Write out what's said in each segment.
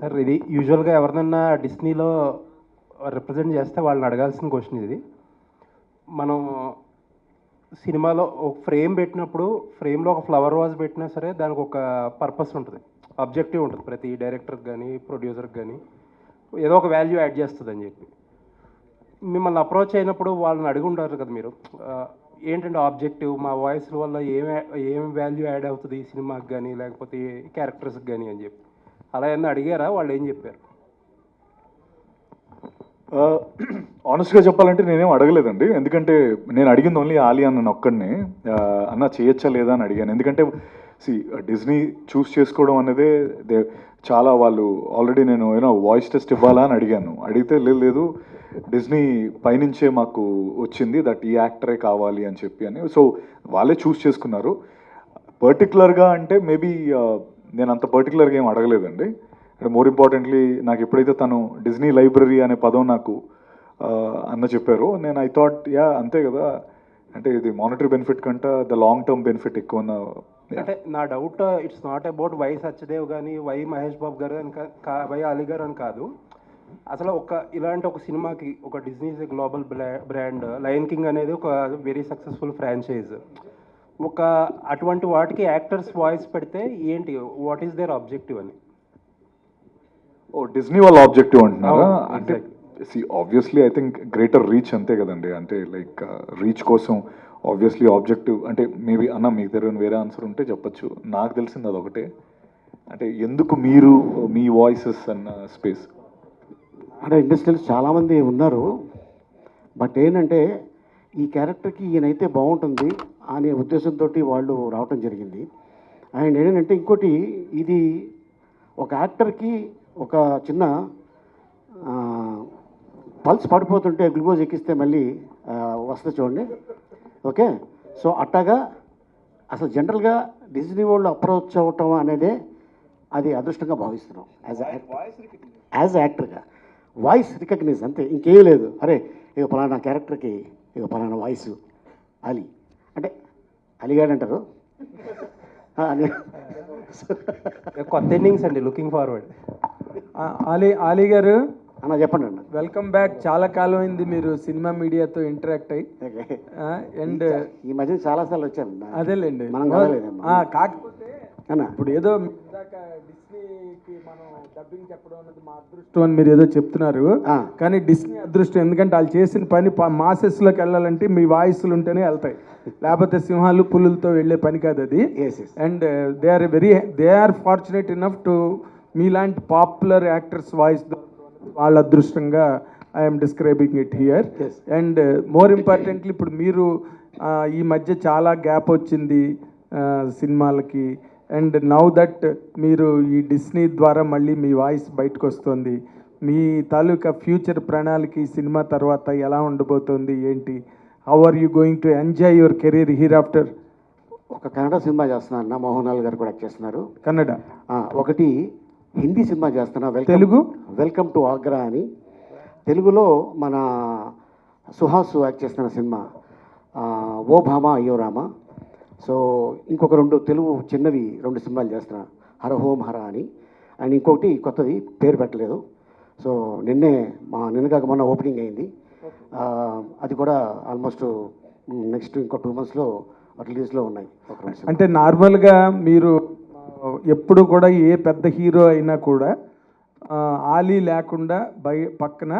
Sir ఇది యూజువల్గా ఎవరినన్నా డిస్నీలో రిప్రజెంట్ చేస్తే వాళ్ళని అడగాల్సిన క్వశ్చన్ ఇది. మనం సినిమాలో ఒక ఫ్రేమ్ పెట్టినప్పుడు ఫ్రేమ్లో ఒక ఫ్లవర్ వాజ్ పెట్టినా సరే దానికి ఒక పర్పస్ ఉంటుంది, అబ్జెక్టివ్ ఉంటుంది. ప్రతి డైరెక్టర్కి కానీ ప్రొడ్యూసర్కి కానీ ఏదో ఒక వాల్యూ యాడ్ చేస్తుంది అని చెప్పి మిమ్మల్ని అప్రోచ్ అయినప్పుడు వాళ్ళని అడిగి ఉంటారు కదా మీరు, ఏంటంటే ఆబ్జెక్టివ్ మా వాయిస్ వల్ల ఏం వాల్యూ యాడ్ అవుతుంది ఈ సినిమాకి కానీ లేకపోతే క్యారెక్టర్స్కి కానీ అని చెప్పి అలా ఏమన్నా అడిగారా? వాళ్ళు ఏం చెప్పారు? ఆనెస్ట్గా చెప్పాలంటే నేనేం అడగలేదండి. ఎందుకంటే నేను అడిగింది ఓన్లీ ఆలీ అన్న ఒక్కడిని, అన్న చేయొచ్చా లేదా అని అడిగాను. ఎందుకంటే డిజ్నీ చూస్ చేసుకోవడం అనేది చాలా వాళ్ళు ఆల్రెడీ నేను వాయిస్ టెస్ట్ ఇవ్వాలా అని అడిగాను. అడిగితే లేదు డిజ్నీ పైనుంచే మాకు వచ్చింది దట్ ఈ యాక్టరే కావాలి అని చెప్పి అని. సో వాళ్ళే చూస్ చేసుకున్నారు. పర్టికులర్గా అంటే మేబీ నేను అంత పర్టికులర్గా ఏం అడగలేదండి. అండ్ మోర్ ఇంపార్టెంట్లీ నాకు ఎప్పుడైతే తను డిజ్నీ లైబ్రరీ అనే పదం నాకు అన్న చెప్పారో నేను ఐ థాట్ అంతే కదా, అంటే ఇది మానిటరీ బెనిఫిట్ కంటే ద లాంగ్ టర్మ్ బెనిఫిట్ ఎక్కువ. అంటే నా doubt it's not about why Satyadev కానీ వై మహేష్ బాబు గారు అని వై అలీ గారు అని కాదు. అసలు ఇలాంటి ఒక సినిమాకి ఒక Disney global brand lion king అనేది ఒక వెరీ సక్సెస్ఫుల్ ఫ్రాంచైజ్. అటువంటి వాటికి యాక్టర్స్ వాయిస్ పెడితే ఏంటి, వాట్ ఈస్ దేర్ ఆబ్జెక్టివ్ అని? డిజ్నీ వాళ్ళ ఆబ్జెక్టివ్ అంటున్నారా? అంటే obviously I think greater reach అంతే కదండి. అంటే లైక్ రీచ్ కోసం ఆబ్వియస్లీ ఆబ్జెక్టివ్ అంటే మేబీ అన్న మీకు తెలియని వేరే ఆన్సర్ ఉంటే చెప్పచ్చు. నాకు తెలిసింది అదొకటే, అంటే ఎందుకు మీరు మీ వాయిసెస్ అన్న స్పేస్. అంటే ఇండస్ట్రీలో చాలామంది ఉన్నారు, బట్ ఏంటంటే ఈ క్యారెక్టర్కి ఈయనైతే బాగుంటుంది అనే ఉద్దేశంతో వాళ్ళు రావటం జరిగింది. అండ్ ఏంటంటే ఇంకోటి, ఇది ఒక యాక్టర్కి ఒక చిన్న పల్స్ పడిపోతుంటే గ్లూకోజ్ ఎక్కిస్తే మళ్ళీ వస్తుంది చూడండి. ఓకే, సో అట్టాగా అసలు జనరల్గా డిజ్నీ వాళ్ళు అప్రోచ్ అవ్వటం అనేదే అది అదృష్టంగా భావిస్తున్నాం. యాజ్ యాక్టర్గా వాయిస్ రికగ్నైజ్ అంతే, ఇంకేం లేదు. అరే ఇక పలానా క్యారెక్టర్కి ఇక పలానా వాయిస్ అలీ అంటే అలీగాడు అంటారు. కొత్త ఇన్నింగ్స్ అండి, లుకింగ్ ఫార్వర్డ్. అలీ గారు అన్న చెప్పండి అన్న. Welcome back. చాలా కాలం అయింది మీరు సినిమా మీడియాతో ఇంటరాక్ట్ అయ్యి. అండ్ ఈ మధ్య చాలాసార్లు వచ్చాను. అదేలేండి, మనం కలవలేదమ్మా. కాకపోతే అన్న ఇప్పుడు ఏదో ఇందాక డిస్నీకి మనం డబ్బింగ్ చెప్పడం అన్నది మా అదృష్టం అని మీరు ఏదో చెప్తున్నారు, కానీ డిస్నీ అదృష్టం. ఎందుకంటే వాళ్ళు చేసిన పని మాసెస్లోకి వెళ్ళాలంటే మీ వాయిస్లు ఉంటేనే వెళ్తాయి, లేకపోతే సింహాలు పులులతో వెళ్ళే పని కాదు అది. And they are fortunate enough to మీలాంటి పాపులర్ యాక్టర్స్ వాయిస్ వాళ్ళ అదృష్టంగా I'm describing it here. And more importantly ఇప్పుడు మీరు ఈ మధ్య చాలా గ్యాప్ వచ్చింది సినిమాలకి. అండ్ నౌ దట్ మీరు ఈ డిస్నీ ద్వారా మళ్ళీ మీ వాయిస్ బయటకు వస్తుంది. మీ తాలూకా ఫ్యూచర్ ప్రణాళిక ఈ సినిమా తర్వాత ఎలా ఉండబోతోంది ఏంటి? How are you going to enjoy your career here after? ఒక కన్నడ సినిమా చేస్తున్నా అన్న, మోహన్ లాల్ గారు కూడా యాక్ట్ చేస్తున్నారు. కన్నడ ఒకటి హిందీ సినిమా చేస్తున్నా, తెలుగు వెల్కమ్ టు ఆగ్రా అని. తెలుగులో మన సుహాస్ యాక్ట్ చేస్తున్న సినిమా ఓ భామ అయ్యో రామ. సో ఇంకొక తెలుగు చిన్నవి 2 సినిమాలు చేస్తున్నా, హర హోం హర అని. అండ్ ఇంకొకటి కొత్తది పేరు పెట్టలేదు. సో నిన్నగాక మొన్న ఓపెనింగ్ అయింది. అది కూడా ఆల్మోస్ట్ నెక్స్ట్ ఇంకో 2 monthsలో రిలీజ్లో ఉన్నాయి. అంటే నార్మల్గా మీరు ఎప్పుడు కూడా ఏ పెద్ద హీరో అయినా కూడా ఆలీ లేకుండా పక్కన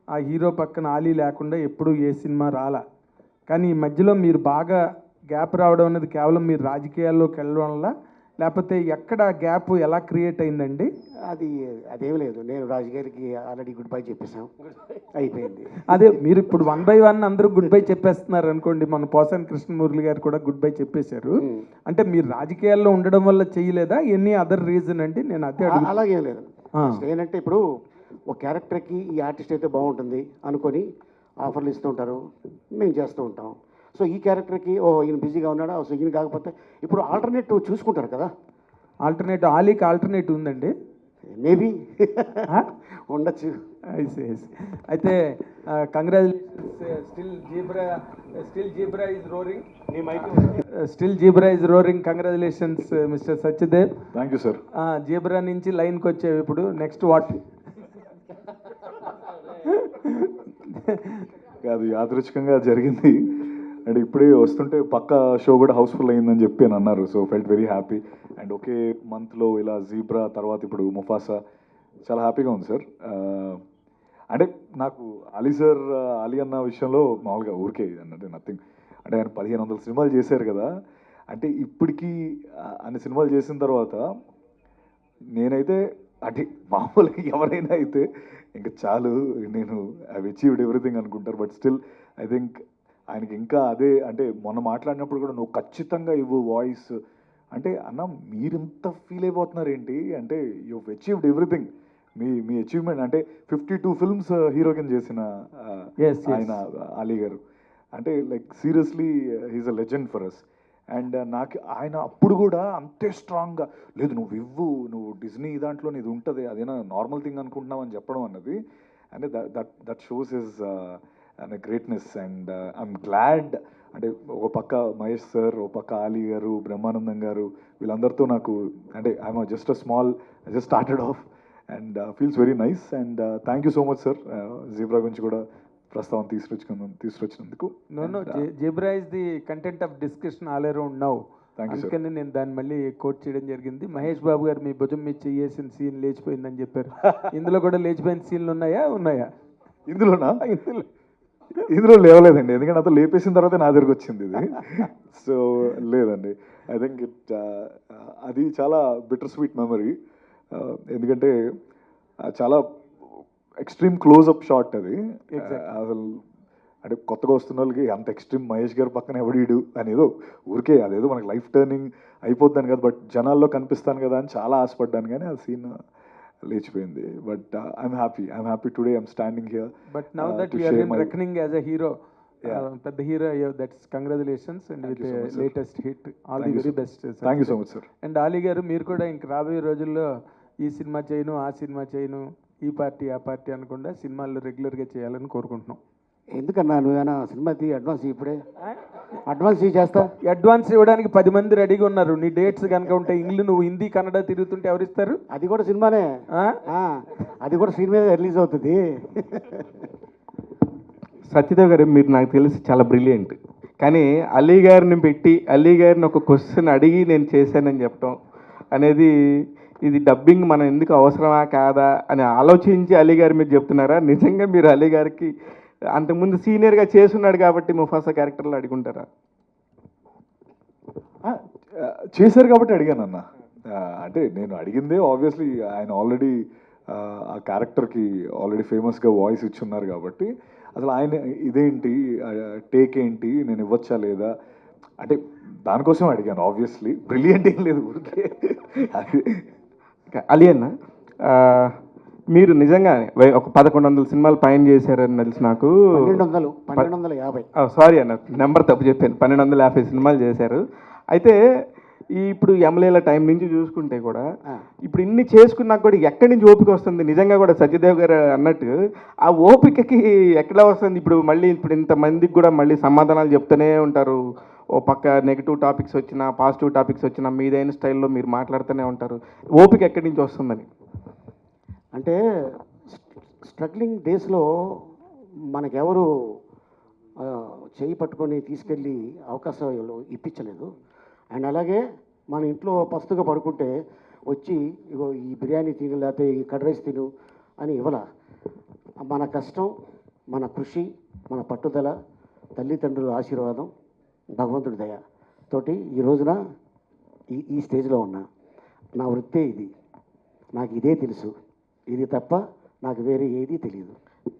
ఆ హీరో పక్కన ఆలీ లేకుండా ఎప్పుడు ఏ సినిమా రాలా. కానీ ఈ మధ్యలో మీరు బాగా గ్యాప్ రావడం అనేది కేవలం మీరు రాజకీయాల్లోకి వెళ్ళడం వల్ల, లేకపోతే ఎక్కడ గ్యాప్ ఎలా క్రియేట్ అయిందండి? అదేం లేదు, నేను రాజకీయాలకి ఆల్రెడీ గుడ్ బై చెప్పేసాం, అయిపోయింది. అదే మీరు ఇప్పుడు 1 by 1 అందరూ గుడ్ బై చెప్పేస్తున్నారు అనుకోండి. మన పోసాని కృష్ణమురళి గారు కూడా గుడ్ బై చెప్పేశారు. అంటే మీరు రాజకీయాల్లో ఉండడం వల్ల చేయలేదా, ఎనీ అదర్ రీజన్ అండి? నేను అదే అలాగేం లేదు. ఏంటంటే ఇప్పుడు ఒక క్యారెక్టర్కి ఈ ఆర్టిస్ట్ అయితే బాగుంటుంది అనుకొని ఆఫర్లు ఇస్తూ ఉంటారు, మేము చేస్తూ ఉంటాం. సో ఈ క్యారెక్టర్కి ఈయన బిజీగా ఉన్నాడా, సో ఈయన కాకపోతే ఇప్పుడు ఆల్టర్నేటివ్ చూసుకుంటారు కదా. ఆల్టర్నేటివ్ ఆలీకి ఆల్టర్నేటివ్ ఉందండి. మేబీ ఉండొచ్చు. అయితే congratulations. Still zebra is roaring. Still zebra is roaring. Congratulations mister Satyadev. Thank you sir. Zebra నుంచి లైన్కి వచ్చేవి ఇప్పుడు. Next what? అది యాదృచ్ఛికంగా జరిగింది. అండ్ ఇప్పుడే వస్తుంటే పక్క షో కూడా హౌస్ఫుల్ అయిందని చెప్పి అని అన్నారు. So felt very happy. And ఒకే మంత్లో ఇలా జీబ్రా తర్వాత ఇప్పుడు ముఫాసా, చాలా హ్యాపీగా ఉంది సార్. అంటే నాకు అలీ అన్న విషయంలో మామూలుగా ఊరికే అంటే నథింగ్. అంటే ఆయన 1500 సినిమాలు చేశారు కదా. అంటే ఇప్పటికీ అన్ని సినిమాలు చేసిన తర్వాత నేనైతే అంటే మామూలుగా ఎవరైనా అయితే ఇంకా చాలు, నేను ఐ అచీవ్డ్ ఎవ్రీథింగ్ అనుకుంటారు. బట్ స్టిల్ ఐ థింక్ ఆయనకి ఇంకా అదే, అంటే మొన్న మాట్లాడినప్పుడు కూడా నువ్వు ఖచ్చితంగా ఇవ్వు వాయిస్ అంటే, అన్న మీరింత ఫీల్ అయిపోతున్నారు ఏంటి అంటే, you achieved everything. Me achievement అంటే 52 ఫిల్మ్స్ హీరో కింద చేసిన ఆయన అలీ గారు అంటే like seriously he's a legend for us. And నాకు ఆయన అప్పుడు కూడా అంతే స్ట్రాంగ్గా లేదు, నువ్వు డిజ్నీ దాంట్లో ఇది ఉంటుంది, అదేనా నార్మల్ థింగ్ అనుకుంటున్నావు అని చెప్పడం అన్నది. అంటే that shows his greatness. And I'm glad. అంటే ఒక పక్క మహేష్ సార్, ఒక పక్క అలీ గారు, బ్రహ్మానందం గారు, వీళ్ళందరితో నాకు అంటే I'm just just started off and feels very nice. And thank you so much sir, zebra గురించి కూడా ప్రస్తావన తీసుకొచ్చినందుకు. No, zebra is the content of discussion all around now. అందుకని నేను దాన్ని మళ్ళీ కోట్ చేయడం జరిగింది. మహేష్ బాబు గారు మీ భుజం మీద చేసిన సీన్ లేచిపోయిందని చెప్పారు. ఇందులో కూడా లేచిపోయిన సీన్లు ఉన్నాయా? ఇందులోనా? ఇందులో లేవలేదండి, ఎందుకంటే అతను లేపేసిన తర్వాత నా దగ్గరకు వచ్చింది ఇది. సో లేదండి, ఐ థింక్ అది చాలా బిటర్ స్వీట్ మెమరీ. ఎందుకంటే చాలా ఎక్స్ట్రీమ్ క్లోజ్అప్ షాట్ అది. అసలు అంటే కొత్తగా వస్తున్న వాళ్ళకి అంత ఎక్స్ట్రీమ్ మహేష్ గారు పక్కన ఎవడీడు అనేదో ఊరికే అదేదో మనకి లైఫ్ టర్నింగ్ అయిపోద్దాను కదా, బట్ జనాల్లో కనిపిస్తాను కదా అని చాలా ఆశపడ్డాను, కానీ ఆ సీన్ లేచిపోయింది. But I'm happy today I'm standing here. But now that you are in reckoning as a hero, పెద్ద హీరో అయ్యో, that's congratulations and with latest hit. All the very best. Thank you so much sir. And Ali గారు, మీరు కూడా ఇంక రాబోయే రోజుల్లో ఈ cinema చేయను, ఆ సినిమా చేయను, ఈ పార్టీ ఆ పార్టీ అనకుండా సినిమాల్లో రెగ్యులర్గా చేయాలని కోరుకుంటున్నాం. ఎందుకన్నా నువ్వేనా సినిమా అడ్వాన్స్ ఇప్పుడే అడ్వాన్స్ చేస్తా? అడ్వాన్స్ ఇవ్వడానికి 10 మంది రెడీగా ఉన్నారు. నీ డేట్స్ కనుక ఉంటే నువ్వు హిందీ కన్నడ తిరుగుతుంటే ఎవరిస్తారు? అది కూడా సినిమానే, అది కూడా సినిమా రిలీజ్ అవుతుంది. సత్యదేవ్ గారు, మీరు నాకు తెలిసి చాలా బ్రిలియంట్. కానీ అలీ గారిని పెట్టి అలీ గారిని ఒక క్వశ్చన్ అడిగి నేను చేశానని చెప్పడం అనేది, ఇది డబ్బింగ్ మనం ఎందుకు అవసరమా కాదా అని ఆలోచించి అలీ గారి మీద చెప్తున్నారా? నిజంగా మీరు అలీ గారికి అంతకుముందు సీనియర్గా చేసున్నాడు కాబట్టి ముఫాసా క్యారెక్టర్లో అడుగుంటారా? చేశారు కాబట్టి అడిగాను అన్న. అంటే నేను అడిగిందే ఆబ్వియస్లీ ఆయన ఆల్రెడీ ఆ క్యారెక్టర్కి ఆల్రెడీ ఫేమస్గా వాయిస్ ఇచ్చున్నారు కాబట్టి, అసలు ఆయన ఇదేంటి టేక్ ఏంటి, నేను ఇవ్వచ్చా లేదా అంటే దానికోసం అడిగాను. ఆబ్వియస్లీ బ్రిలియంట్ ఏం లేదు, ఊరికే. అలీ అన్న, మీరు నిజంగా ఒక 1100 సినిమాలు పైన చేశారని తెలుసు నాకు. 1250. సారీ అన్న, నెంబర్ తప్పు చెప్పాను. 1250 సినిమాలు చేశారు. అయితే ఇప్పుడు ఎమ్మెల్యేల టైం నుంచి చూసుకుంటే కూడా ఇప్పుడు ఇన్ని చేసుకున్నాక కూడా ఎక్కడి నుంచి ఓపిక వస్తుంది? నిజంగా కూడా సత్యదేవ్ గారు అన్నట్టు ఆ ఓపికకి ఎక్కడ వస్తుంది? ఇప్పుడు ఇంతమందికి కూడా మళ్ళీ సమాధానాలు చెప్తూనే ఉంటారు. ఓ పక్క నెగిటివ్ టాపిక్స్ వచ్చినా, పాజిటివ్ టాపిక్స్ వచ్చినా మీదైన స్టైల్లో మీరు మాట్లాడుతూనే ఉంటారు. ఓపిక ఎక్కడి నుంచి వస్తుందని? అంటే స్ట్రగ్లింగ్ డేస్లో మనకెవరు చేయి పట్టుకొని తీసుకెళ్ళి అవకాశాలు ఇప్పించలేదు. అండ్ అలాగే మన ఇంట్లో పస్తుగా పడుకుంటే వచ్చి ఇగో ఈ బిర్యానీ తిను, లేకపోతే ఈ కర్డ్ రైస్ తిను అని ఇవ్వాల. మన కష్టం, మన కృషి, మన పట్టుదల, తల్లిదండ్రుల ఆశీర్వాదం, భగవంతుడి దయ తోటి ఈ రోజున ఈ స్టేజ్లో ఉన్నా. నా వృత్తే ఇది, నాకు ఇదే తెలుసు, ఇది తప్ప నాకు వేరే ఏదీ తెలియదు.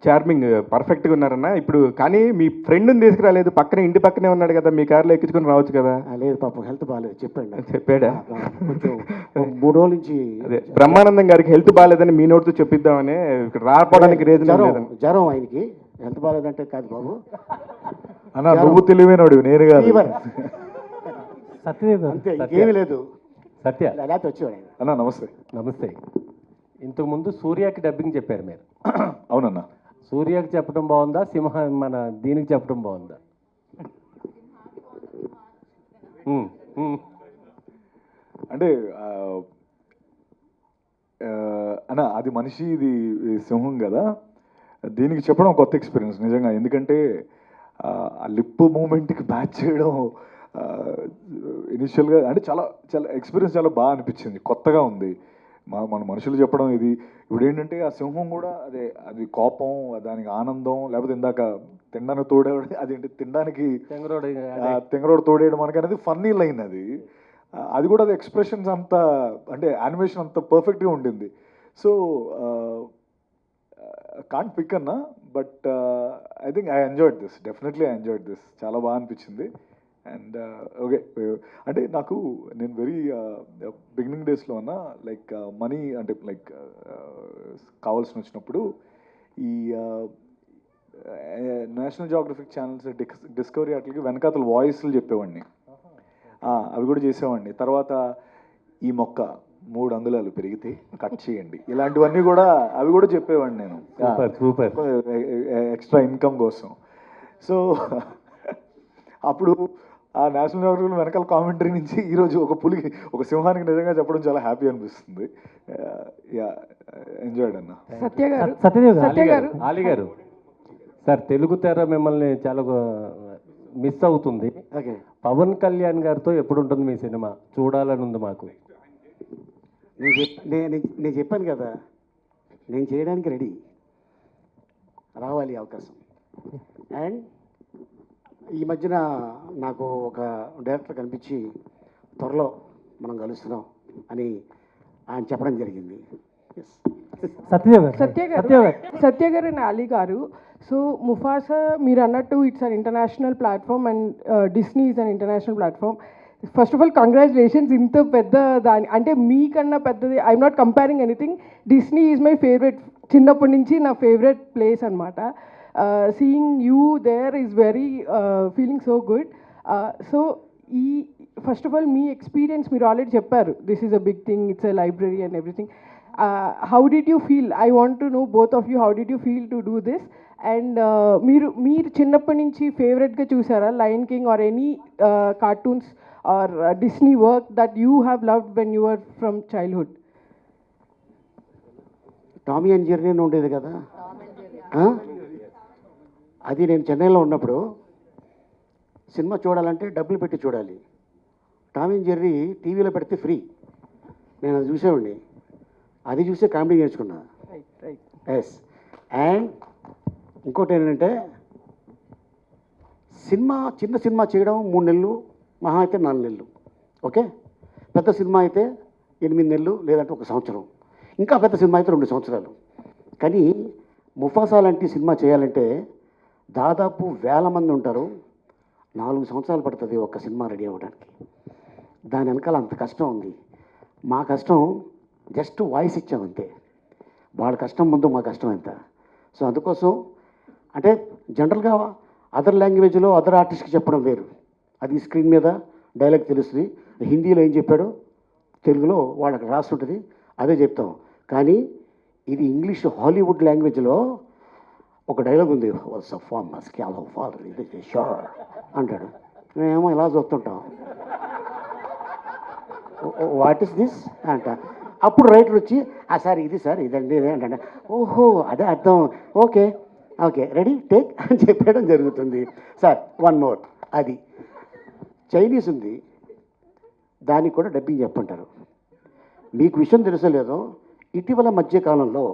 చార్మింగ్, పర్ఫెక్ట్గా ఉన్నారన్న. ఇప్పుడు కానీ మీ ఫ్రెండ్ని తీసుకురాలేదు, పక్కనే ఇంటి పక్కనే ఉన్నాడు కదా, మీ కార్లో ఎక్కించుకొని రావచ్చు కదా? లేదు పాపం, హెల్త్ బాగాలేదు చెప్పాడా? కొంచెం 3 రోజుల నుంచి అదే బ్రహ్మానందం గారికి హెల్త్ బాగాలేదని మీ నోటితో చెప్పిద్దామని, ఇక్కడ రాకపోవడానికి జ్వరం ఆయనకి. హెల్త్ బాగాలేదంటే కాదు బాబు అన్న, నువ్వు తెలివైనడు, నేను కాదు. అంతే, ఇంకేమీ లేదు. సత్య లేకపోతే వచ్చేవాడు ఆయన. అన్న నమస్తే. నమస్తే. ఇంతకుముందు సూర్యకి డబ్బింగ్ చెప్పారు మీరు. అవునన్నా. సూర్యకి చెప్పడం బాగుందా, మన దీనికి చెప్పడం బాగుందా? అంటే అన్న అది మనిషి, ఇది సింహం కదా, దీనికి చెప్పడం కొత్త ఎక్స్పీరియన్స్ నిజంగా. ఎందుకంటే ఆ లిప్ మూమెంట్కి మ్యాచ్ చేయడం ఇనిషియల్గా అంటే చాలా చాలా ఎక్స్పీరియన్స్ చాలా బాగా అనిపించింది, కొత్తగా ఉంది. మన మనుషులు చెప్పడం ఇది. ఇప్పుడు ఏంటంటే ఆ సింహం కూడా అదే, అది కోపం, దానికి ఆనందం, లేకపోతే ఇందాక తినడానికి తోడేవాడు, అదేంటి తినడానికి తెంగరోడు తోడేయడం మనకి అనేది ఫన్నీ లైన్ అది. అది కూడా అది ఎక్స్ప్రెషన్స్ అంత అంటే యానిమేషన్ అంత పర్ఫెక్ట్గా ఉండింది. సో కాంట్ పిక్ అన్నా, but I think I enjoyed this, definitely I enjoyed this, చాలా బాగా అనిపించింది. అండ్ ఓకే, అంటే నాకు నేను వెరీ బిగినింగ్ డేస్లో అన్నా లైక్ మనీ అంటే లైక్ కావాల్సి వచ్చినప్పుడు ఈ నేషనల్ జియోగ్రఫిక్ ఛానల్స్ డిస్కవరీ వాటికి వెనకాతల వాయిస్లు చెప్పేవాడిని, అవి కూడా చేసేవాడిని. తర్వాత ఈ మొక్క 3 అంగుళాలు పెరిగితే కట్ చేయండి, ఇలాంటివన్నీ కూడా అవి కూడా చెప్పేవాడిని నేను, సూపర్ ఎక్స్ట్రా ఇన్కమ్ కోసం. సో అప్పుడు ఆ నేషనల్ జియోగ్రఫీ వెనకాల కామెంటరీ నుంచి ఈరోజు ఒక సింహానికి నిజంగా చెప్పడం చాలా హ్యాపీ అనిపిస్తుంది. ఎంజాయ్డ్ అన్న. ఆలి గారు సార్, తెలుగు తెర మిమ్మల్ని చాలా మిస్ అవుతుంది. పవన్ కళ్యాణ్ గారితో ఎప్పుడు ఉంటుంది మీ సినిమా? చూడాలని ఉంది మాకు. నేను చెప్పాను కదా, నేను చేయడానికి రెడీ, రావాలి అవకాశం. అండ్ ఈ మధ్యన నాకు ఒక డైరెక్టర్ కనిపించి త్వరలో మనం కలుస్తున్నాం అని ఆయన చెప్పడం జరిగింది. సత్య గారు అండ్ అలీ గారు, సో ముఫాసా మీరు అన్నట్టు it's an international platform and Disney is an international platform. First of all congratulations, ఇంత పెద్ద దాని అంటే మీకన్నా పెద్దది. I'm not comparing anything, Disney is my favourite, చిన్నప్పటి నుంచి నా ఫేవరెట్ ప్లేస్ అనమాట. Seeing you there is very feeling so good. So ఈ ఫస్ట్ ఆఫ్ ఆల్ మీ ఎక్స్పీరియన్స్ మీరు ఆల్రెడీ చెప్పారు, this is a big thing, it's a library and everything. How did you feel? I want to know both of you, how did you feel to do this? And మీరు చిన్నప్పటి నుంచి ఫేవరెట్గా చూసారా Lion King or any cartoons or Disney work that you have loved when you are from childhood? Tommy and Jerry అని ఉండేది కదా, అది నేను చెన్నైలో ఉన్నప్పుడు సినిమా చూడాలంటే డబ్బులు పెట్టి చూడాలి. టామీ అండ్ జెర్రీ టీవీలో పెడితే ఫ్రీ, నేను అది చూసేవాడిని, అది చూసే కామెడీ నేర్చుకున్నా. ఎస్. అండ్ ఇంకోటి ఏంటంటే చిన్న సినిమా చేయడం 3 నెలలు, మహా అయితే 4 నెలలు, ఓకే. పెద్ద సినిమా అయితే 8 నెలలు, లేదంటే 1 సంవత్సరం, ఇంకా పెద్ద సినిమా అయితే 2 సంవత్సరాలు. కానీ ముఫాసా లాంటి సినిమా చేయాలంటే దాదాపు 1000 మంది ఉంటారు, 4 సంవత్సరాలు పడుతుంది ఒక సినిమా రెడీ అవ్వడానికి. దాని వెనకాల అంత కష్టం ఉంది. మా కష్టం జస్ట్ వాయిస్ ఇచ్చామంతే, వాళ్ళ కష్టం ముందు మా కష్టం ఎంత. సో అందుకోసం అంటే జనరల్గా అదర్ లాంగ్వేజ్లో అదర్ ఆర్టిస్ట్కి చెప్పడం వేరు, అది స్క్రీన్ మీద డైలాగ్ తెలుస్తుంది. హిందీలో ఏం చెప్పాడో తెలుగులో వాళ్ళకి రాసి ఉంటుంది, అదే చెప్తాం. కానీ ఇది ఇంగ్లీష్ హాలీవుడ్ లాంగ్వేజ్లో ఒక డైలాగ్ ఉంది, అంటాడు. మేమేమో ఇలా చూస్తుంటాం, వాట్ ఇస్ దిస్ అంట. అప్పుడు రైటర్ వచ్చి సార్ ఇది సార్ ఇదండి ఇదే అంటే, ఓహో అదే అర్థం, ఓకే ఓకే రెడీ టేక్ అని చెప్పడం జరుగుతుంది. సార్ 1 మోర్, అది చైనీస్ ఉంది, దానికి కూడా డబ్బింగ్ చెప్పంటారు. మీకు విషయం తెలుసో లేదో, ఇటీవల మధ్యకాలంలో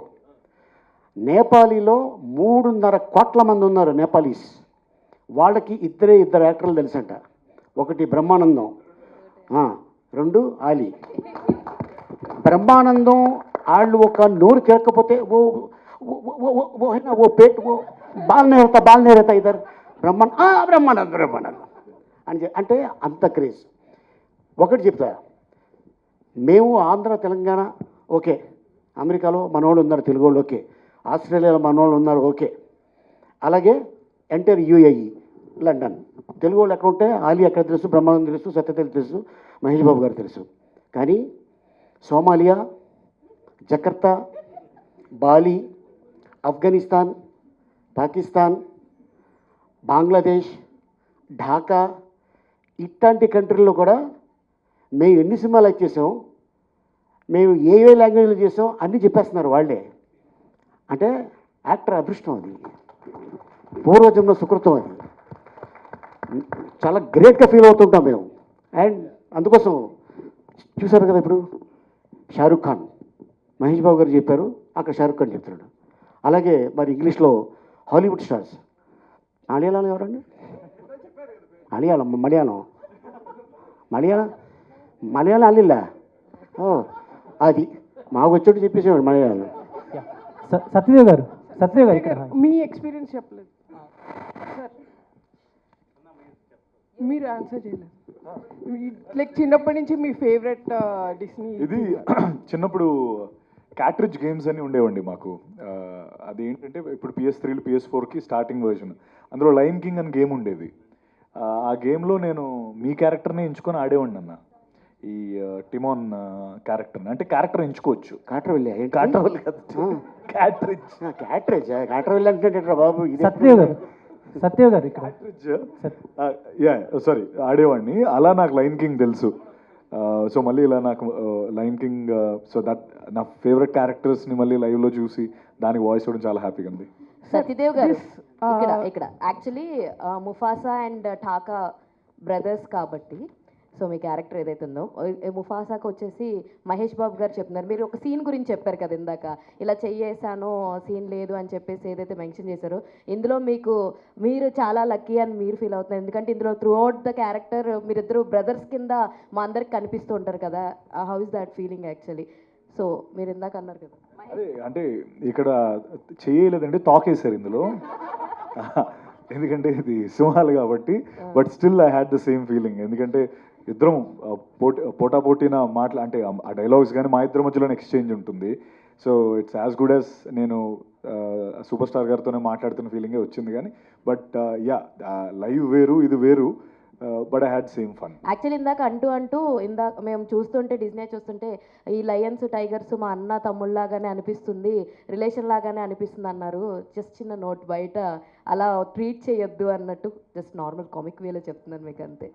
నేపాలీలో 3.5 కోట్ల మంది ఉన్నారు నేపాలీస్. వాళ్ళకి ఇద్దరు యాక్టర్లు తెలుసంట. ఒకటి బ్రహ్మానందం, 2 ఆలీ. బ్రహ్మానందం వాళ్ళు ఒక నోరు కేరకపోతే ఓ పేట్ బాల్నేరతా ఇద్దరు బ్రహ్మానందం అని అంటే అంత క్రేజ్. ఒకటి చెప్తా, మేము ఆంధ్ర తెలంగాణ ఓకే, అమెరికాలో మనోళ్ళు ఉన్నారు తెలుగు వాళ్ళు ఓకే, ఆస్ట్రేలియాలో మనోళ్ళు ఉన్నారు ఓకే, అలాగే ఎంటర్ యూఏఈ లండన్ తెలుగు వాళ్ళు ఎక్కడ ఉంటే ఆలీ ఎక్కడ తెలుసు, బ్రహ్మానందం తెలుసు, సత్యతేలి తెలుసు, మహేష్ బాబు గారు తెలుసు. కానీ Somalia, Jakarta, Bali, Afghanistan, Pakistan, Bangladesh, Dhaka ఇట్లాంటి కంట్రీల్లో కూడా మేము ఎన్ని సినిమాలు యాక్ట్ చేసాం, మేము ఏ లాంగ్వేజ్లో చేసాం అన్నీ చెప్పేస్తున్నారు వాళ్ళే. అంటే యాక్టర్ అదృష్టం అది, పూర్వజన్మ సుకృతం అది. చాలా గ్రేట్గా ఫీల్ అవుతుంటాం మేము. అండ్ అందుకోసం చూసారు కదా ఇప్పుడు షారూఖ్ ఖాన్, మహేష్ బాబు గారు చెప్పారు, అక్కడ షారూఖ్ ఖాన్ చెప్తున్నాడు. అలాగే మరి ఇంగ్లీష్లో హాలీవుడ్ స్టార్స్. మలయాళం ఎవరండి? మలయాళం అల్లిల్లా అది మాకు వచ్చేట్టు చెప్పేసేవాడు మలయాళం. సత్యదేవ్ గారు ఇక్కడ మీ ఎక్స్పీరియన్స్ చెప్పలేదు సార్, మీరు ఆన్సర్ చేయలేదు. లైక్ చిన్నప్పటి నుంచి మీ ఫేవరెట్ డిస్నీ ఇది చిన్నప్పుడు క్యాట్రిడ్జ్ గేమ్స్ అని ఉండేవండి మాకు. అది ఏంటంటే ఇప్పుడు PS3 PS4కి స్టార్టింగ్ వర్జన్, అందులో లైన్ కింగ్ అని గేమ్ ఉండేది. ఆ గేమ్లో నేను మీ క్యారెక్టర్ని ఎంచుకొని ఆడేవాడిని అన్న, ఈ టిమోన్ క్యారెక్టర్ని. అంటే క్యారెక్టర్ ఎంచుకోవచ్చు. కాట్రవెల్లి క్యాట్రిడ్జ్ అంటే బాబు సత్యదేవ్ గారు ఇక్కడ సారీ ఆడేవాడిని. అలా నాకు లైన్ కింగ్ తెలుసు. సో మళ్ళీ ఇలా నాకు లైన్ కింగ్, సో దట్ నా ఫేవరెట్ క్యారెక్టర్స్ని మళ్ళీ లైవ్లో చూసి దానికి వాయిస్ ఇవ్వడం చాలా హ్యాపీగా ఉంది. సత్యదేవ్ గారు ఇక్కడ యాక్చువల్లీ ముఫాసా అండ్ ఠాకా బ్రదర్స్ కాబట్టి, సో మీ క్యారెక్టర్ ఏదైతే ఉందో ముఫాసాకు వచ్చేసి మహేష్ బాబు గారు చెప్తున్నారు. మీరు ఒక సీన్ గురించి చెప్పారు కదా ఇందాక, ఇలా చెయ్యేసాను సీన్ లేదు అని చెప్పేసి ఏదైతే మెన్షన్ చేశారో, ఇందులో మీరు చాలా లక్కీ అని మీరు ఫీల్ అవుతున్నారు. ఎందుకంటే ఇందులో త్రూ అవుట్ ద క్యారెక్టర్ మీరిద్దరు బ్రదర్స్ కింద మా అందరికి కనిపిస్తూ ఉంటారు కదా. How is that feeling actually? So మీరు ఇందాక అన్నారు కదా. అదే అంటే ఇక్కడ చేయలేదండి, తాకేశారు ఇందులో. ఎందుకంటే ఇది సింహాలు కాబట్టి. But still I had the same feeling. ఎందుకంటే ఇద్దరం పోటాపోటీన అంటే ఆ డైలాగ్స్ కానీ మా ఇద్దరి మధ్యలోనే ఎక్స్చేంజ్ ఉంటుంది. So it's as good as నేను సూపర్ స్టార్ గారితోనే మాట్లాడుతున్న ఫీలింగే వచ్చింది. కానీ బట్ యా, లైవ్ వేరు, ఇది వేరు. But I had same fun. Actually ఇందాక మేము చూస్తుంటే డిజ్నీ చూస్తుంటే ఈ లయన్స్ టైగర్స్ మా అన్న తమ్ముళ్ళలాగానే అనిపిస్తుంది, రిలేషన్ లాగానే అనిపిస్తుంది అన్నారు. జస్ట్ చిన్న నోట్, బయట అలా ట్రీట్ చేయొద్దు అన్నట్టు జస్ట్ నార్మల్ కామిక్ వేలో చెప్తున్నాను మీకు అంతే.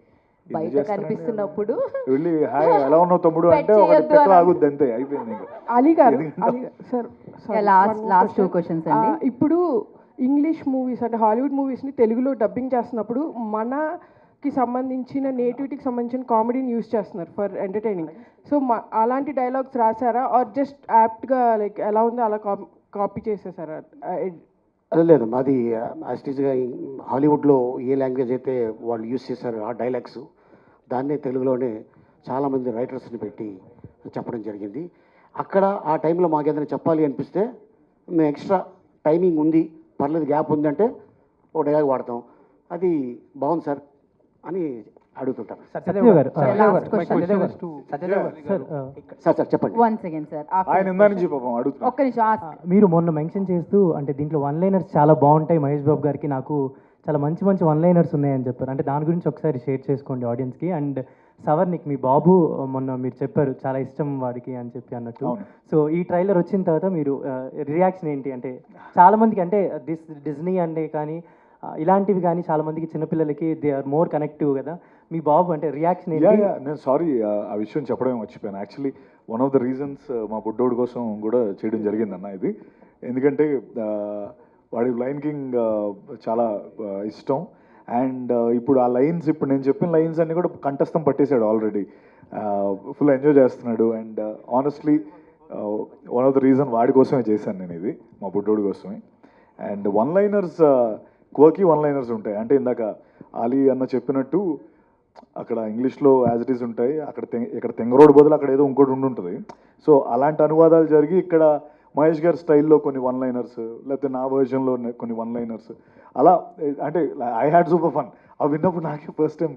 బయట కనిపిస్తున్నప్పుడు వెళ్ళి హాయ్ ఎలా ఉన్నావు తమ్ముడు అంటే ఆగుద్ది అంతే, అయిపోయింది. అలీ గారు సార్, లాస్ట్ 2 క్వశ్చన్స్ అండి. ఇప్పుడు ఇంగ్లీష్ మూవీస్ అంటే హాలీవుడ్ మూవీస్ని తెలుగులో డబ్బింగ్ చేస్తున్నప్పుడు మనకి సంబంధించిన నేటివిటీకి సంబంధించిన కామెడీని యూస్ చేస్తున్నారు ఫర్ ఎంటర్టైనింగ్. సో అలాంటి డైలాగ్స్ రాశారా ఆర్ జస్ట్ యాప్ట్గా లైక్ ఎలా ఉందో అలా కాపీ చేసేసారా? అదే లేదు, మాది యాస్టీజ్గా హాలీవుడ్లో ఏ లాంగ్వేజ్ అయితే వాళ్ళు యూస్ చేశారో ఆ డైలాగ్స్ దాన్నే తెలుగులోనే చాలామంది రైటర్స్ని పెట్టి చెప్పడం జరిగింది. అక్కడ ఆ టైంలో మాకు ఏదైనా చెప్పాలి అనిపిస్తే మేము ఎక్స్ట్రా టైమింగ్ ఉంది, పర్లేదు గ్యాప్ ఉందంటే ఓ డైలాగ్ వాడతాం. అది బాగుంది సార్ అని అడుగుతుంటారు. సత్యదేవ్ గారు సార్ చెప్పండి. వన్స్ అగైన్ సార్, ఆయన ఇందా నుంచి పాపం అడుగుతున్నా. ఒక్క నిమిషం. మీరు మొన్న మెన్షన్ చేస్తూ అంటే దీంట్లో వన్ లైనర్స్ చాలా బాగుంటాయి మహేష్ బాబు గారికి, నాకు చాలా మంచి మంచి వన్ లైనర్స్ ఉన్నాయని చెప్పారు. అంటే దాని గురించి ఒకసారి షేర్ చేసుకోండి ఆడియన్స్కి. అండ్ సవర్నిక్ మీ బాబు మొన్న మీరు చెప్పారు చాలా ఇష్టం వాడికి అని చెప్పి అన్నట్టు. సో ఈ ట్రైలర్ వచ్చిన తర్వాత మీరు రియాక్షన్ ఏంటి? అంటే చాలామందికి అంటే డిజ్నీ అంటే కానీ ఇలాంటివి కానీ చాలామందికి చిన్నపిల్లలకి దే ఆర్ మోర్ కనెక్టివ్ కదా. మీ బాబు అంటే రియాక్షన్ ఏంటి? నేను సారీ ఆ విషయం చెప్పడమే మర్చిపోయాను. Actually one of the reasons మా బుడ్డోడు కోసం కూడా చేయడం జరిగిందన్న ఇది. ఎందుకంటే వాడి లైన్ కింగ్ చాలా ఇష్టం. అండ్ ఇప్పుడు ఆ లైన్స్, ఇప్పుడు నేను చెప్పిన లైన్స్ అన్నీ కూడా కంఠస్థం పట్టేశాడు ఆల్రెడీ. ఫుల్ ఎంజాయ్ చేస్తున్నాడు. And honestly one of the reason వాడి కోసమే చేశాను నేను ఇది, మా బుడ్డోడి కోసమే. అండ్ వన్ లైనర్స్ కోకి వన్ లైనర్స్ ఉంటాయి. అంటే ఇందాక ఆలీ అన్న చెప్పినట్టు అక్కడ ఇంగ్లీష్లో యాజ్ ఇట్ ఈస్ ఉంటాయి, ఇక్కడ తెంగరోడ్ బదులు అక్కడ ఏదో ఇంకోటి ఉంటుంది. సో అలాంటి అనువాదాలు జరిగి ఇక్కడ మహేష్ గారి స్టైల్లో కొన్ని వన్ లైనర్స్, లేకపోతే నా వర్జన్లో కొన్ని వన్ లైనర్స్ అలా. అంటే ఐ హ్యాడ్ సూపర్ ఫన్. అవి విన్నప్పుడు నాకే ఫస్ట్ టైం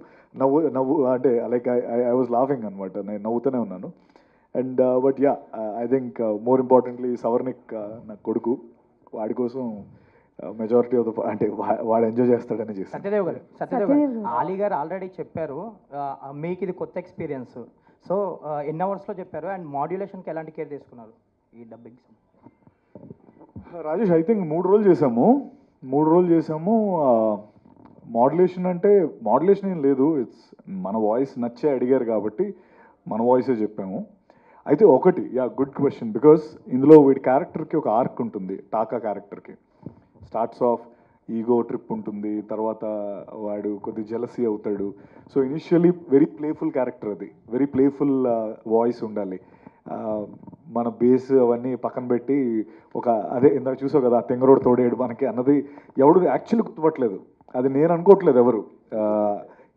నవ్వు అంటే లైక్ ఐ వాజ్ లాఫింగ్ అనమాట. నేను నవ్వుతూనే ఉన్నాను. And but yeah, I think more importantly Savarnik నా కొడుకు, వాడి కోసం మెజారిటీ ఆఫ్ ద అంటే వాడు ఎంజాయ్ చేస్తాడని చేస్తాను. సత్యదేవ్ గారు ఆలీ గారు ఆల్రెడీ చెప్పారు మీకు ఇది కొత్త ఎక్స్పీరియన్స్. సో ఎన్ని అవర్స్లో చెప్పారు అండ్ మాడ్యులేషన్కి ఎలాంటి కేర్ తీసుకున్నారు? ఈ డబ్బింగ్? రాజేష్, ఐ థింక్ 3 రోజులు చేసాము. మోడ్యులేషన్ అంటే మోడ్యులేషన్ ఏం లేదు, ఇట్స్ మన వాయిస్ నచ్చే అడిగారు కాబట్టి మన వాయిసే చెప్పాము. అయితే ఒకటి, గుడ్ క్వశ్చన్, బికాస్ ఇందులో వీడి క్యారెక్టర్కి ఒక ఆర్క్ ఉంటుంది. టాకా క్యారెక్టర్కి స్టార్ట్స్ ఆఫ్ ఈగో ట్రిప్ ఉంటుంది, తర్వాత వాడు కొద్ది జెలసీ అవుతాడు. So initially very playful character, అది వెరీ ప్లేఫుల్ వాయిస్ ఉండాలి. మన బేస్ అవన్నీ పక్కన పెట్టి ఒక అదే ఇందాక చూసావు కదా, తెంగరోడు తోడేడు మనకి అన్నది ఎవడు యాక్చువల్లీ గుర్తుపట్టలేదు. అది నేను అనుకోవట్లేదు,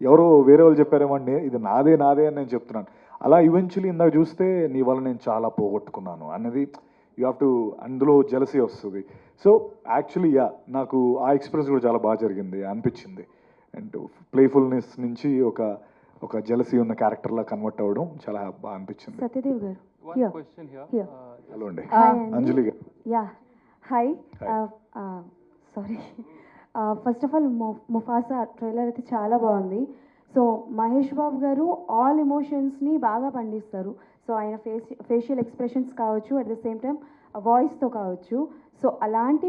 ఎవరో వేరే వాళ్ళు చెప్పారేమో, ఇది నాదే అని నేను చెప్తున్నాను. అలా ఈవెన్చువలీ ఇందాక చూస్తే నీ వల్ల నేను చాలా పోగొట్టుకున్నాను అన్నది యూ హ్యావ్ టు, అందులో జెలసీ వస్తుంది. సో యాక్చువల్లీ నాకు ఆ ఎక్స్పీరియన్స్ కూడా చాలా బాగా జరిగింది అనిపించింది. అండ్ ప్లేఫుల్నెస్ నుంచి ఒక జెలసీ ఉన్న క్యారెక్టర్లా కన్వర్ట్ అవ్వడం చాలా బాగా అనిపించింది. సత్యదేవ్ గారు, హలో అండి, అంజలి గారు. Hi. Sorry, first of all Mufasa trailer అయితే చాలా బాగుంది. సో మహేష్ బాబు గారు ఆల్ ఎమోషన్స్ని బాగా పండిస్తారు. సో ఆయన ఫేషియల్ ఎక్స్ప్రెషన్స్ కావచ్చు, అట్ ద సేమ్ టైం వాయిస్తో కావచ్చు. సో అలాంటి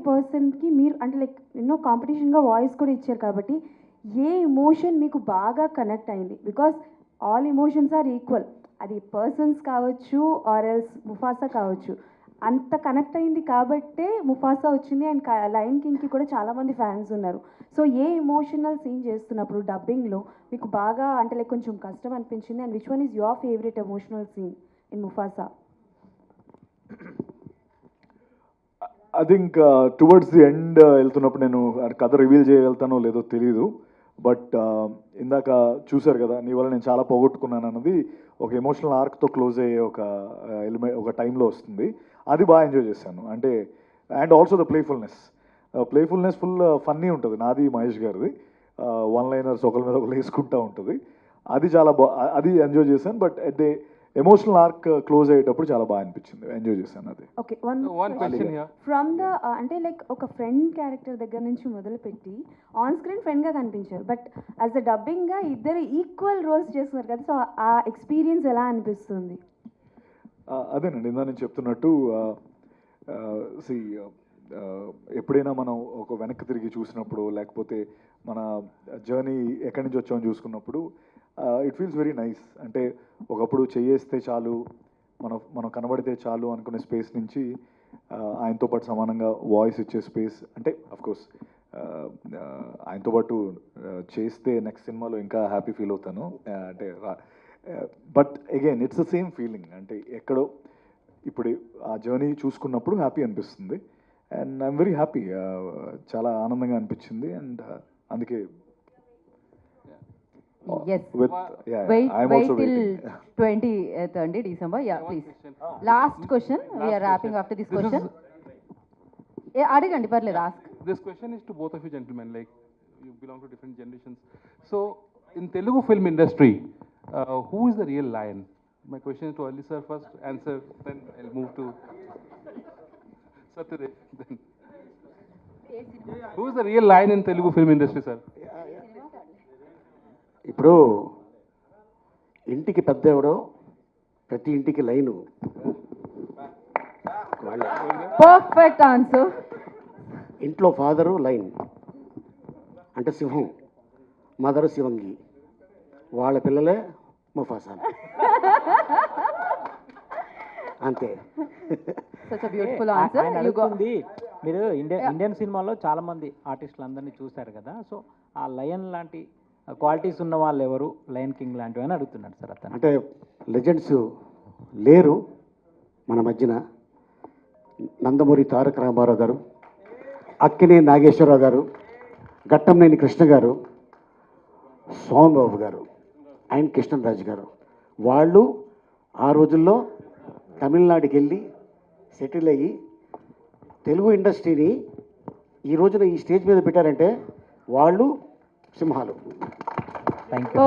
పర్సన్కి మీరు అంటే లైక్ ఎన్నో కాంపిటీషన్గా వాయిస్ కూడా ఇచ్చారు కాబట్టి ఏ ఎమోషన్ మీకు బాగా కనెక్ట్ అయింది? Because all emotions are equal, అది పర్సన్స్ కావచ్చు ఆర్ ఎల్స్ ముఫాసా కావచ్చు. అంత కనెక్ట్ అయింది కాబట్టే ముఫాసా వచ్చింది. అండ్ లయన్ కింగ్కి కూడా చాలామంది ఫ్యాన్స్ ఉన్నారు. సో ఏ ఎమోషనల్ సీన్ చేస్తున్నప్పుడు డబ్బింగ్లో మీకు బాగా అంటే లైక్ కొంచెం కష్టం అనిపించింది? And which one is your favourite emotional scene in Mufasa? I think towards the end వెళ్తున్నప్పుడు, నేను కథ రివీల్ చేయగలుగుతానో లేదో తెలీదు, బట్ ఇందాక చూశారు కదా, నీ వల్ల నేను చాలా పోగొట్టుకున్నాను అన్నది ఒక ఎమోషనల్ ఆర్క్తో క్లోజ్ అయ్యే ఒక టైంలో వస్తుంది. అది బాగా ఎంజాయ్ చేశాను. అంటే and also the playfulness full funny ఉంటుంది. నాది మహేష్ గారిది వన్ లైనర్స్ ఒకరి మీద ఒకరు వేసుకుంటూ ఉంటుంది. అది చాలా అది ఎంజాయ్ చేశాను. But at the emotional arc close అయ్యేటప్పుడు చాలా బాగా అనిపించింది, ఎంజాయ్ చేశాను. అది ఓకే, ఫ్రమ్ ద అంటే లైక్ ఒక ఫ్రెండ్ క్యారెక్టర్ దగ్గర నుంచి మొదలుపెట్టి ఆన్ స్క్రీన్ ఫ్రెండ్గా కనిపించారు, బట్ యాజ్ అ డబ్బింగ్గా ఇద్దరు ఈక్వల్ రోల్స్ చేస్తున్నారు కదా. సో ఆ ఎక్స్పీరియన్స్ ఎలా అనిపిస్తుంది? అదేనండి, ఇందా నేను చెప్తున్నట్టు ఎప్పుడైనా మనం ఒక వెనక్కి తిరిగి చూసినప్పుడు, లేకపోతే మన జర్నీ ఎక్కడి నుంచి వచ్చామని చూసుకున్నప్పుడు ఇట్ ఫీల్స్ వెరీ నైస్. అంటే ఒకప్పుడు చేయేస్తే చాలు, మనం కనబడితే చాలు అనుకునే స్పేస్ నుంచి ఆయనతో పాటు సమానంగా వాయిస్ ఇచ్చే స్పేస్, అంటే అఫ్కోర్స్ ఆయనతో పాటు చేస్తే నెక్స్ట్ సినిమాలో ఇంకా హ్యాపీ ఫీల్ అవుతాను. అంటే but again it's the same feeling. అంటే ఎక్కడో ఇప్పుడు ఆ జర్నీ చూసుకున్నప్పుడు హ్యాపీ అనిపిస్తుంది. అండ్ ఐఎమ్ వెరీ హ్యాపీ, చాలా ఆనందంగా అనిపించింది. అండ్ అందుకే wait till 20th అండి December. Please. Last question. We are wrapping after this question. అడగండి, పర్లేదు, ask. This question is to both of you gentlemen, like you belong to different generations. So in Telugu film industry, who is the real lion? My question is to Ali sir first, answer, then I'll move to Satyadev. Then who is the real lion in Telugu film industry, sir? ఇప్పుడు ఇంటికి పెద్ద ఎవడో ప్రతి ఇంటికి line. Perfect answer. ఇంట్లో father line అంటే సింహం, mother శివంగి, వాళ్ళ పిల్లలే ముఫాసా. అంతే. Such a beautiful answer. మీరు ఇండియన్ సినిమాలో చాలా మంది ఆర్టిస్టులు అందరినీ చూశారు కదా, సో ఆ లయన్ లాంటి క్వాలిటీస్ ఉన్న వాళ్ళు ఎవరు, లయన్ కింగ్ లాంటివి అని అడుగుతున్నాడు సార్ అతను. అంటే లెజెండ్స్ లేరు మన మధ్యన. నందమూరి తారక రామారావు గారు, అక్కినే నాగేశ్వరరావు గారు, ఘట్టంనేని కృష్ణ గారు, సోమన్ బాబు గారు, అండ్ కృష్ణరాజు గారు, వాళ్ళు ఆ రోజుల్లో తమిళనాడుకి వెళ్ళి సెటిల్ అయ్యి తెలుగు ఇండస్ట్రీని ఈ రోజున ఈ స్టేజ్ మీద పెట్టారంటే వాళ్ళు సింహాలు. Thank you.